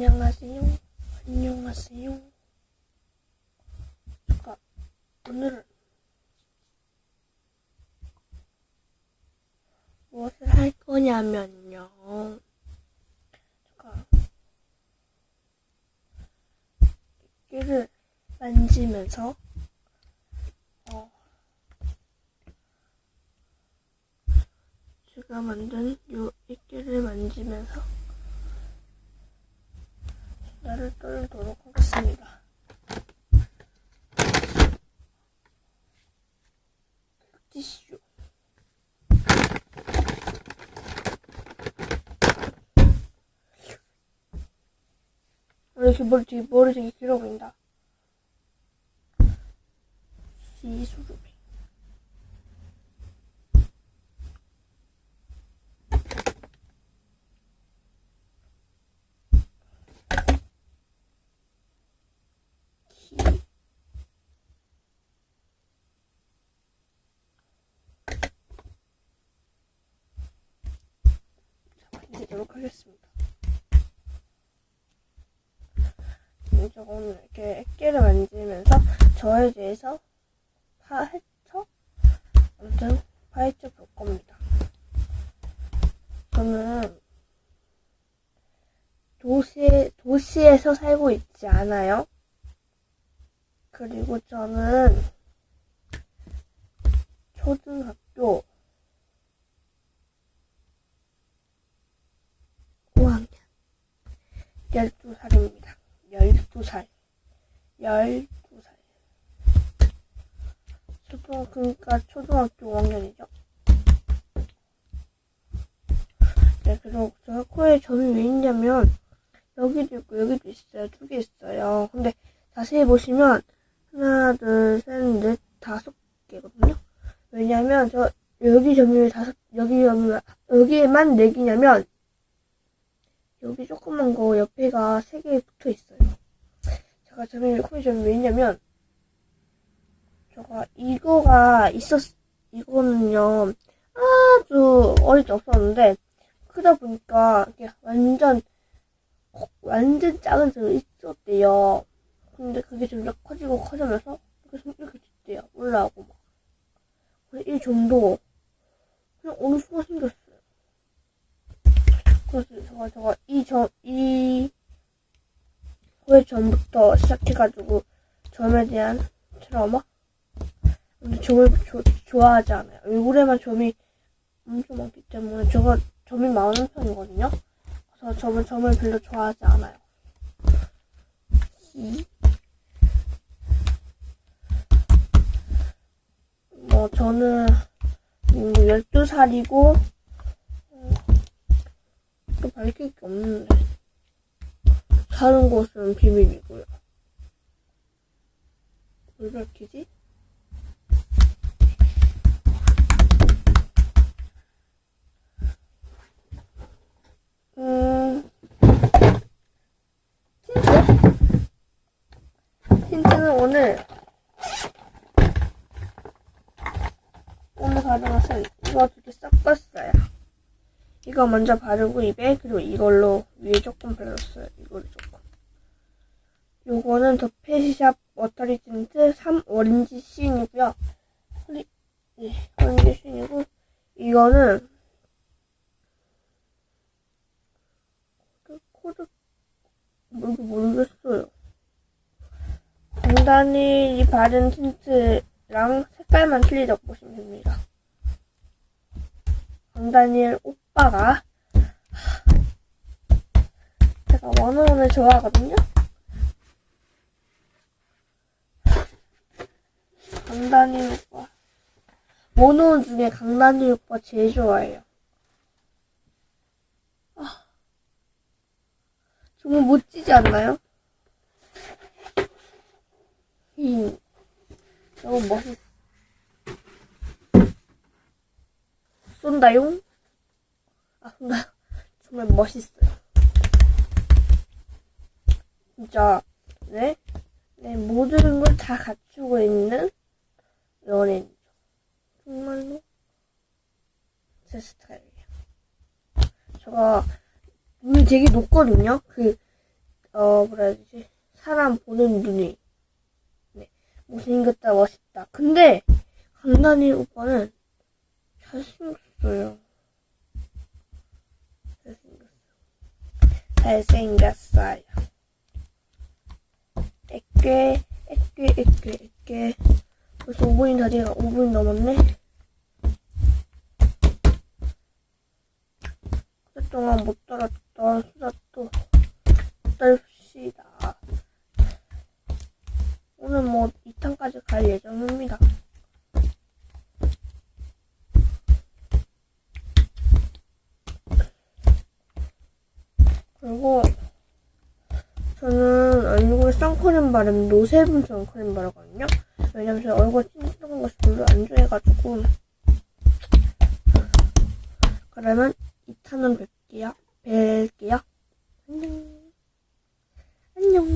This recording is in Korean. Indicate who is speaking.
Speaker 1: 안녕하세요. 안녕하세요. 제가 오늘 무엇을 할 거냐면요. 제가 이끼를 만지면서 제가 만든 요 이끼를 만지면서 수다를 떨도록 하겠습니다. 티슈. 이렇게 머리 되게 길어 보인다. 시수르비. 만지도록 하겠습니다. 제가 오늘 이렇게 액기를 만지면서 저에 대해서 파헤쳐 볼 겁니다. 저는 도시에서 살고 있지 않아요. 그리고 저는 초등학교 5학년 12살입니다. 12살. 그러니까 초등학교 5학년이죠. 네, 그리고 제가 코에 점이 왜 있냐면 여기도 있고 여기도 있어요. 2개 있어요. 근데 자세히 보시면 하나, 둘, 셋, 넷, 5개거든요. 왜냐면 저 여기 점이 왜 여기에만 4개냐면 여기 조그만 거 옆에가 3개 붙어 있어요. 제가 코에 점이 왜 있냐면 제가 이거는요 아주 어릴 때 없었는데 크다 보니까 이게 완전 작은 점이 있었대요. 근데 그게 점점 커지면서 이렇게 됐대요. 올라오고 막. 그래서 이 점도 그냥 어느 순간 생겼어요. 그래서 제가 왜 전부터 시작해가지고 점에 대한 트라우마? 근데 점을 좋아하지 않아요. 얼굴에만 점이 엄청 많기 때문에 제가 점이 많은 편이거든요. 그래서 점을 별로 좋아하지 않아요. 저는 12살이고 또 밝힐 게 없는데 사는 곳은 비밀이고요. 뭘 밝히지? 틴트는 오늘 바르면서 이거 2개 섞었어요. 이거 먼저 바르고 입에, 그리고 이걸로 위에 조금 발랐어요. 이거를 조금. 요거는 더 페이스샵 워터리 틴트 3 오렌지 씬이고요. 오렌지 씬이고, 이거는 코드 모르겠어요. 간단히 바른 틴트랑 색깔만 틀리다고 보시면 됩니다. 강다니엘 오빠가 제가 원어원을 좋아하거든요. 강다니엘 오빠 원어원 중에 강다니엘 오빠 제일 좋아해요. 정말 멋지지 않나요? 너무 멋있어. 쏜다용? 쏜다. 정말 멋있어요. 진짜, 네, 모든 걸 다 갖추고 있는 연예인이죠. 정말로 제 스타일이에요. 제가 눈이 되게 높거든요. 뭐라 해야 되지? 사람 보는 눈이. 네. 못생겼다, 멋있다. 근데, 강다니 오빠는 잘생겼어요. 잘생겼어요. 에깨. 벌써 5분이 다 돼가, 5분이 넘었네? 그동안 못 떨었던 수다도 떨읍시다. 오늘 뭐 2탄까지 갈 예정입니다. 그리고 저는 얼굴에 선크림 바르면 노세분 선크림 바르거든요. 왜냐면 제 얼굴 찐득한 것이 별로 안 좋아해가지고. 그러면 2탄은 뵐게요. 안녕.